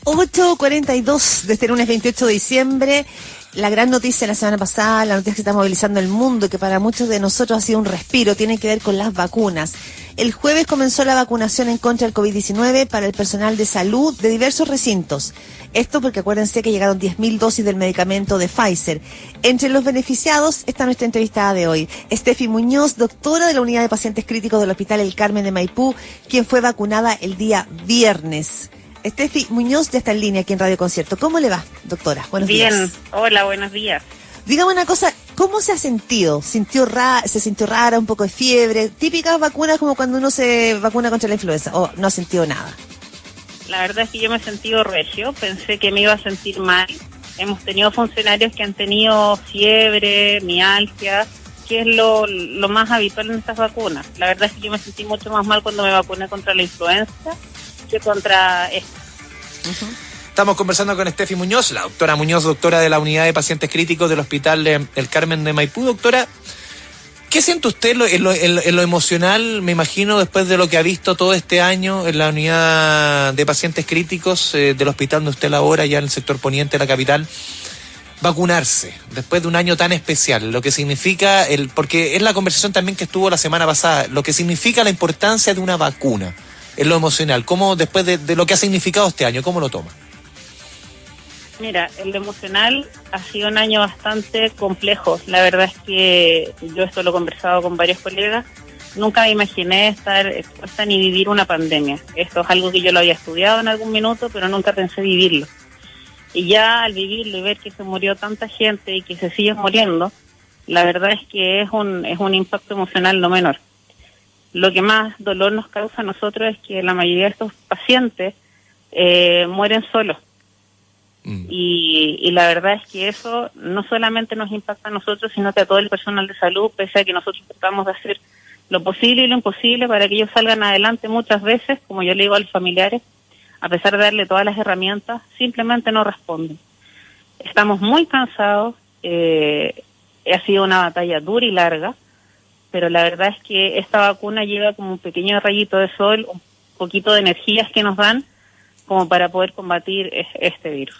8:42 de este lunes 28 de diciembre. La gran noticia de la semana pasada, la noticia que está movilizando el mundo, que para muchos de nosotros ha sido un respiro, tiene que ver con las vacunas. El jueves comenzó la vacunación en contra del COVID-19 para el personal de salud de diversos recintos. Esto porque acuérdense que llegaron 10.000 dosis del medicamento de Pfizer. Entre los beneficiados está nuestra entrevistada de hoy, Steffi Muñoz, doctora de la Unidad de Pacientes Críticos del Hospital El Carmen de Maipú, quien fue vacunada el día viernes. Steffi Muñoz ya está en línea aquí en Radio Concierto. ¿Cómo le va, doctora? Buenos días. Bien, hola, buenos días. Dígame una cosa, ¿cómo se ha sentido? ¿Se sintió rara, un poco de fiebre? Típicas vacunas como cuando uno se vacuna contra la influenza, ¿o no ha sentido nada? La verdad es que yo me he sentido regio, pensé que me iba a sentir mal. Hemos tenido funcionarios que han tenido fiebre, mialgia, que es lo más habitual en estas vacunas. La verdad es que yo me sentí mucho más mal cuando me vacuné contra la influenza que contra esta. Estamos conversando con Steffi Muñoz, la doctora Muñoz, doctora de la Unidad de Pacientes Críticos del Hospital El Carmen de Maipú. Doctora, ¿qué siente usted en lo emocional, me imagino, después de lo que ha visto todo este año en la Unidad de Pacientes Críticos del hospital donde usted labora, ya en el sector poniente de la capital? Vacunarse, después de un año tan especial, lo que significa, porque es la conversación también que estuvo la semana pasada, lo que significa la importancia de una vacuna en lo emocional. ¿Cómo, después de lo que ha significado este año, cómo lo toma? Mira, el emocional ha sido un año bastante complejo. La verdad es que yo esto lo he conversado con varios colegas. Nunca me imaginé estar expuesta ni vivir una pandemia. Esto es algo que yo lo había estudiado en algún minuto, pero nunca pensé vivirlo. Y ya al vivirlo y ver que se murió tanta gente y que se sigue muriendo, la verdad es que es un impacto emocional no menor. Lo que más dolor nos causa a nosotros es que la mayoría de estos pacientes mueren solos. Y la verdad es que eso no solamente nos impacta a nosotros, sino que a todo el personal de salud, pese a que nosotros tratamos de hacer lo posible y lo imposible para que ellos salgan adelante muchas veces, como yo le digo a los familiares, a pesar de darle todas las herramientas, simplemente no responden. Estamos muy cansados, ha sido una batalla dura y larga, pero la verdad es que esta vacuna lleva como un pequeño rayito de sol, un poquito de energías que nos dan como para poder combatir este virus.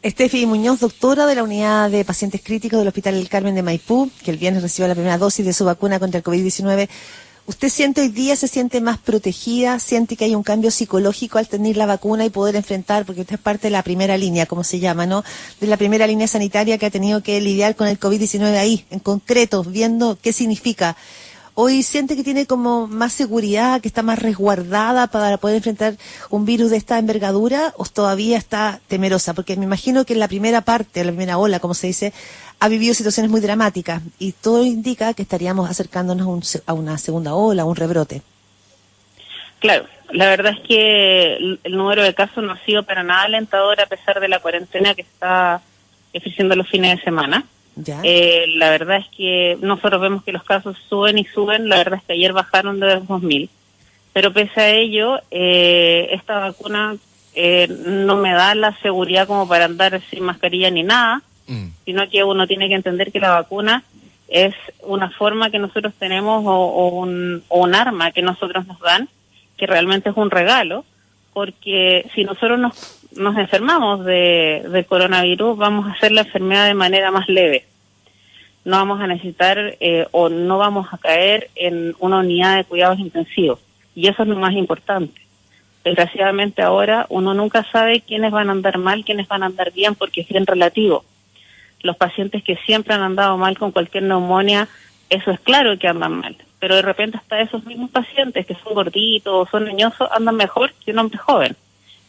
Steffi Muñoz, doctora de la Unidad de Pacientes Críticos del Hospital El Carmen de Maipú, que el viernes recibió la primera dosis de su vacuna contra el COVID-19. ¿Usted siente hoy día, se siente más protegida? ¿Siente que hay un cambio psicológico al tener la vacuna y poder enfrentar, porque usted es parte de la primera línea, como se llama, ¿no? De la primera línea sanitaria que ha tenido que lidiar con el COVID-19 ahí, en concreto, viendo qué significa. ¿Hoy siente que tiene como más seguridad, que está más resguardada para poder enfrentar un virus de esta envergadura, o todavía está temerosa? Porque me imagino que en la primera parte, la primera ola, como se dice, ha vivido situaciones muy dramáticas y todo indica que estaríamos acercándonos a una segunda ola, a un rebrote. Claro, la verdad es que el número de casos no ha sido para nada alentador a pesar de la cuarentena que está ejerciendo los fines de semana. ¿Ya? La verdad es que nosotros vemos que los casos suben y suben. La verdad es que ayer bajaron de 2.000, pero pese a ello esta vacuna no me da la seguridad como para andar sin mascarilla ni nada, sino que uno tiene que entender que la vacuna es una forma que nosotros tenemos o un arma que nosotros nos dan, que realmente es un regalo, porque si nosotros nos enfermamos de coronavirus, vamos a hacer la enfermedad de manera más leve. No vamos a necesitar o no vamos a caer en una unidad de cuidados intensivos. Y eso es lo más importante. Desgraciadamente ahora uno nunca sabe quiénes van a andar mal, quiénes van a andar bien, porque es bien relativo. Los pacientes que siempre han andado mal con cualquier neumonía, eso es claro que andan mal. Pero de repente hasta esos mismos pacientes que son gorditos o son leñosos andan mejor que un hombre joven,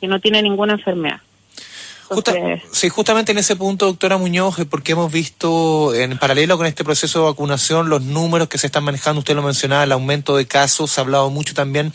que no tiene ninguna enfermedad. Justamente en ese punto, doctora Muñoz, porque hemos visto en paralelo con este proceso de vacunación los números que se están manejando, usted lo mencionaba, el aumento de casos, se ha hablado mucho también,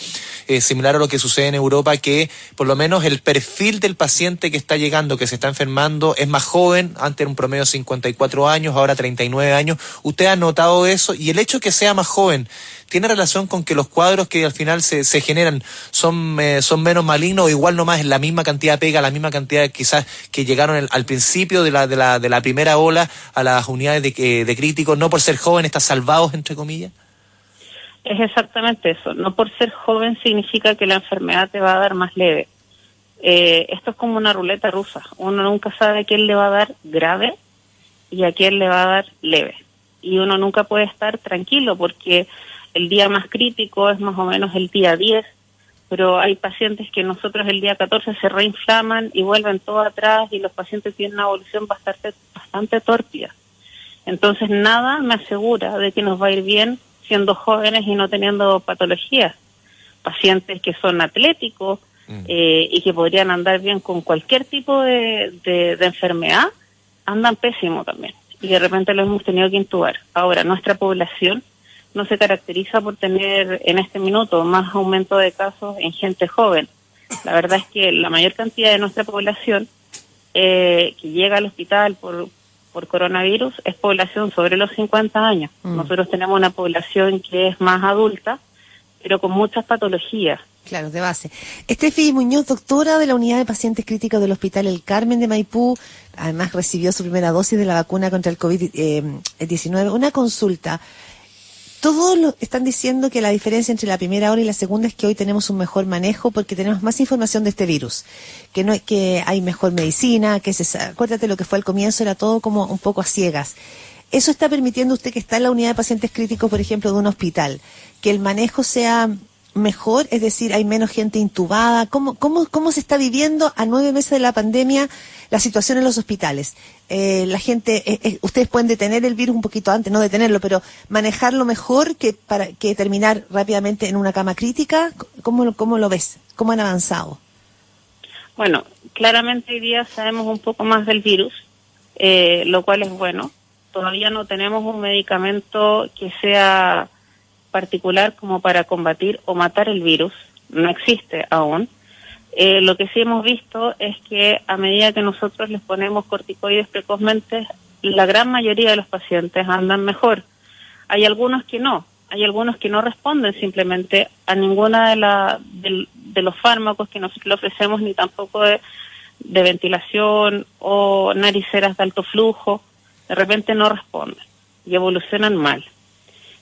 similar a lo que sucede en Europa, que por lo menos el perfil del paciente que está llegando, que se está enfermando, es más joven, antes era un promedio de 54 años, ahora 39 años. ¿Usted ha notado eso? Y el hecho de que sea más joven, ¿tiene relación con que los cuadros que al final se generan son menos malignos o igual nomás es la misma cantidad de pega, la misma cantidad quizás que llegaron al principio de la primera ola a las unidades de críticos, no por ser joven están salvados, entre comillas? Es exactamente eso. No por ser joven significa que la enfermedad te va a dar más leve. esto es como una ruleta rusa. Uno nunca sabe a quién le va a dar grave y a quién le va a dar leve. Y uno nunca puede estar tranquilo porque el día más crítico es más o menos el día 10, pero hay pacientes que nosotros el día 14 se reinflaman y vuelven todo atrás y los pacientes tienen una evolución bastante tórpida. Entonces nada me asegura de que nos va a ir bien siendo jóvenes y no teniendo patologías. Pacientes que son atléticos y que podrían andar bien con cualquier tipo de enfermedad, andan pésimo también. Y de repente lo hemos tenido que intubar. Ahora, nuestra población no se caracteriza por tener en este minuto más aumento de casos en gente joven. La verdad es que la mayor cantidad de nuestra población que llega al hospital por coronavirus es población sobre los 50 años. Nosotros tenemos una población que es más adulta, pero con muchas patologías. Claro, de base. Estefi Muñoz, doctora de la Unidad de Pacientes Críticos del Hospital El Carmen de Maipú, además recibió su primera dosis de la vacuna contra el COVID-19. Una consulta. Todos están diciendo que la diferencia entre la primera hora y la segunda es que hoy tenemos un mejor manejo porque tenemos más información de este virus, que hay mejor medicina, acuérdate lo que fue al comienzo, era todo como un poco a ciegas. ¿Eso está permitiendo usted que está en la unidad de pacientes críticos, por ejemplo, de un hospital, que el manejo sea mejor? Es decir, hay menos gente intubada. ¿Cómo se está viviendo a 9 meses de la pandemia la situación en los hospitales? La gente, ustedes pueden detener el virus un poquito antes, no detenerlo, pero manejarlo mejor que terminar rápidamente en una cama crítica. ¿Cómo lo ves? ¿Cómo han avanzado? Bueno, claramente hoy día sabemos un poco más del virus, lo cual es bueno. Todavía no tenemos un medicamento que sea particular como para combatir o matar el virus, no existe aún. Lo que sí hemos visto es que a medida que nosotros les ponemos corticoides precozmente, la gran mayoría de los pacientes andan mejor. Hay algunos que no responden simplemente a ninguna de los fármacos que nosotros le ofrecemos, ni tampoco de ventilación o nariceras de alto flujo. De repente no responden y evolucionan mal.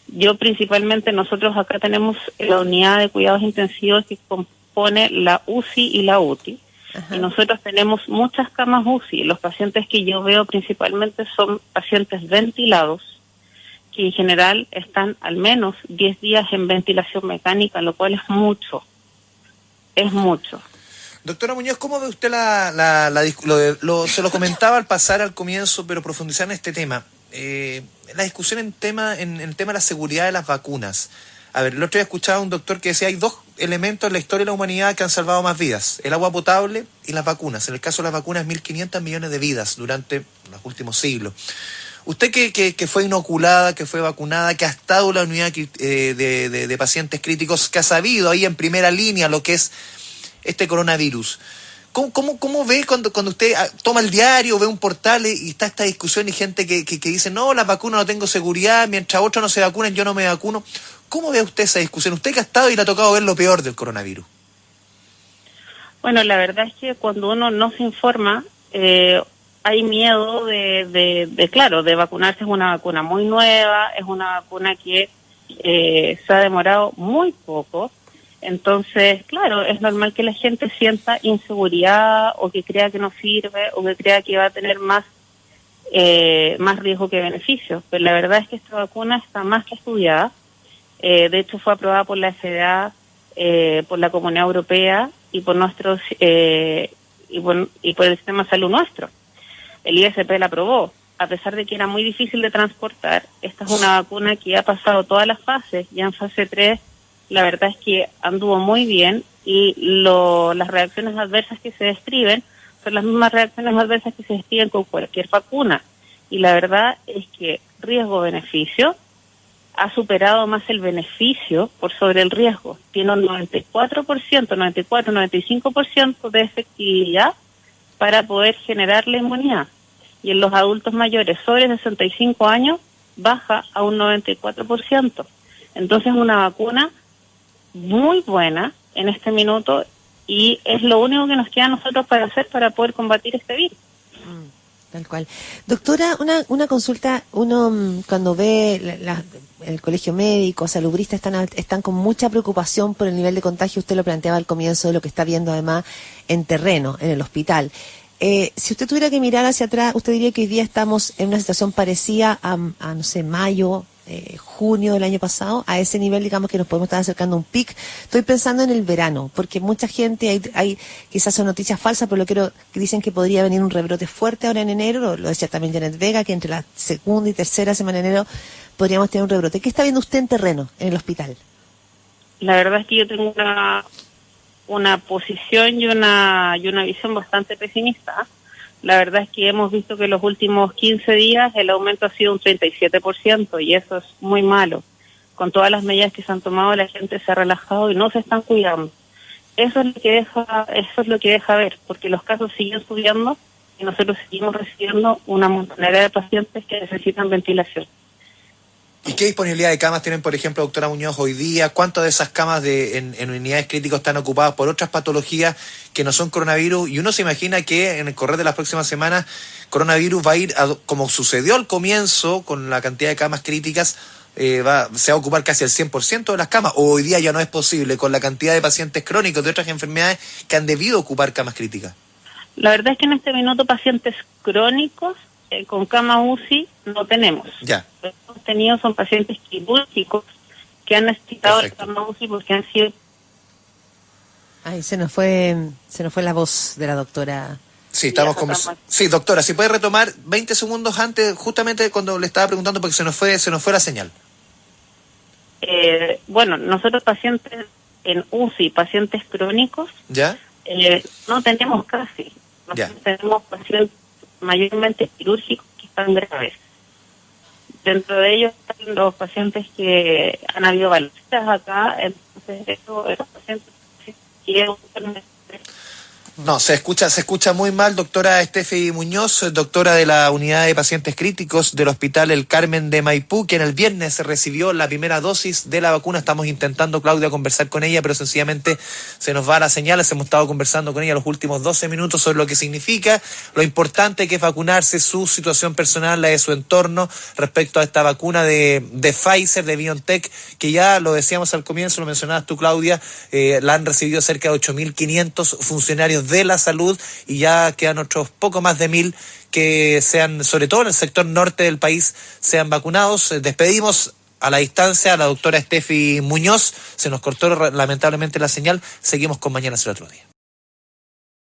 Yo principalmente, nosotros acá tenemos la unidad de cuidados intensivos que compone la UCI y la UTI. Ajá. Y nosotros tenemos muchas camas UCI. Los pacientes que yo veo principalmente son pacientes ventilados, que en general están al menos 10 días en ventilación mecánica, lo cual es mucho. Es mucho. Doctora Muñoz, ¿cómo ve usted se lo comentaba al pasar al comienzo, pero profundizar en este tema? La discusión en el tema de la seguridad de las vacunas. A ver, el otro día escuchaba a un doctor que decía hay 2 elementos en la historia de la humanidad que han salvado más vidas: el agua potable y las vacunas. En el caso de las vacunas, 1.500 millones de vidas durante los últimos siglos. Usted que fue inoculada, que fue vacunada, que ha estado en la unidad de pacientes críticos, que ha sabido ahí en primera línea lo que es este coronavirus, ¿Cómo ve cuando usted toma el diario, ve un portal y está esta discusión y gente que dice, no, las vacunas no tengo seguridad, mientras otros no se vacunen, yo no me vacuno? ¿Cómo ve usted esa discusión? Usted que ha estado y le ha tocado ver lo peor del coronavirus. Bueno, la verdad es que cuando uno no se informa, hay miedo de vacunarse. Es una vacuna muy nueva, es una vacuna que se ha demorado muy poco. Entonces, claro, es normal que la gente sienta inseguridad o que crea que no sirve o que crea que va a tener más riesgo que beneficio. Pero la verdad es que esta vacuna está más que estudiada. De hecho, fue aprobada por la FDA, por la Comunidad Europea y por nuestros y por el sistema de salud nuestro. El ISP la aprobó. A pesar de que era muy difícil de transportar, esta es una vacuna que ha pasado todas las fases. Ya en fase 3, la verdad es que anduvo muy bien y las reacciones adversas que se describen son las mismas reacciones adversas que se describen con cualquier vacuna. Y la verdad es que riesgo-beneficio ha superado más el beneficio por sobre el riesgo. Tiene un 94%, de efectividad para poder generar la inmunidad. Y en los adultos mayores sobre 65 años baja a un 94%. Entonces, una vacuna muy buena en este minuto y es lo único que nos queda a nosotros para hacer para poder combatir este virus. Tal cual. Doctora, una consulta, uno cuando ve el colegio médico, salubristas están con mucha preocupación por el nivel de contagio, usted lo planteaba al comienzo de lo que está viendo además en terreno, en el hospital. Si usted tuviera que mirar hacia atrás, usted diría que hoy día estamos en una situación parecida a no sé, mayo, junio del año pasado, a ese nivel, digamos, que nos podemos estar acercando a un pic. Estoy pensando en el verano, porque mucha gente, hay quizás son noticias falsas, pero que dicen que podría venir un rebrote fuerte ahora en enero, lo decía también Janet Vega, que entre la segunda y tercera semana de enero podríamos tener un rebrote. ¿Qué está viendo usted en terreno, en el hospital? La verdad es que yo tengo una posición y una visión bastante pesimista. La verdad es que hemos visto que en los últimos 15 días el aumento ha sido un 37% y eso es muy malo. Con todas las medidas que se han tomado, la gente se ha relajado y no se están cuidando. Eso es lo que deja ver, porque los casos siguen subiendo y nosotros seguimos recibiendo una montonera de pacientes que necesitan ventilación. ¿Y qué disponibilidad de camas tienen, por ejemplo, doctora Muñoz, hoy día? ¿Cuántas de esas camas en unidades críticas están ocupadas por otras patologías que no son coronavirus? Y uno se imagina que en el correr de las próximas semanas coronavirus va a ir, como sucedió al comienzo con la cantidad de camas críticas, se va a ocupar casi el 100% de las camas. ¿O hoy día ya no es posible con la cantidad de pacientes crónicos de otras enfermedades que han debido ocupar camas críticas? La verdad es que en este minuto pacientes crónicos con cama UCI no tenemos. Ya. Lo que hemos tenido son pacientes quirúrgicos que han necesitado la cama UCI porque han sido... Ay, se nos fue la voz de la doctora. Sí, estamos conversando. Sí, doctora, si puede retomar 20 segundos antes, justamente cuando le estaba preguntando, porque se nos fue la señal. Bueno, nosotros pacientes en UCI, pacientes crónicos, ¿ya? No tenemos casi. Tenemos pacientes mayormente quirúrgicos que están graves. Dentro de ellos están los pacientes que han habido varices acá, entonces esos pacientes que no, se escucha muy mal, doctora Steffi Muñoz, doctora de la unidad de pacientes críticos del Hospital El Carmen de Maipú, que en el viernes recibió la primera dosis de la vacuna. Estamos intentando, Claudia, conversar con ella, pero sencillamente se nos va la señal. Hemos estado conversando con ella los últimos 12 minutos sobre lo que significa, lo importante que es vacunarse, su situación personal, la de su entorno, respecto a esta vacuna de Pfizer, de BioNTech, que ya lo decíamos al comienzo, lo mencionabas tú, Claudia, la han recibido cerca de 8.500 funcionarios de la salud y ya quedan otros poco más de 1.000 que sean, sobre todo en el sector norte del país, sean vacunados. Despedimos a la distancia a la doctora Steffi Muñoz. Se nos cortó lamentablemente la señal. Seguimos con Mañana Será Otro Día.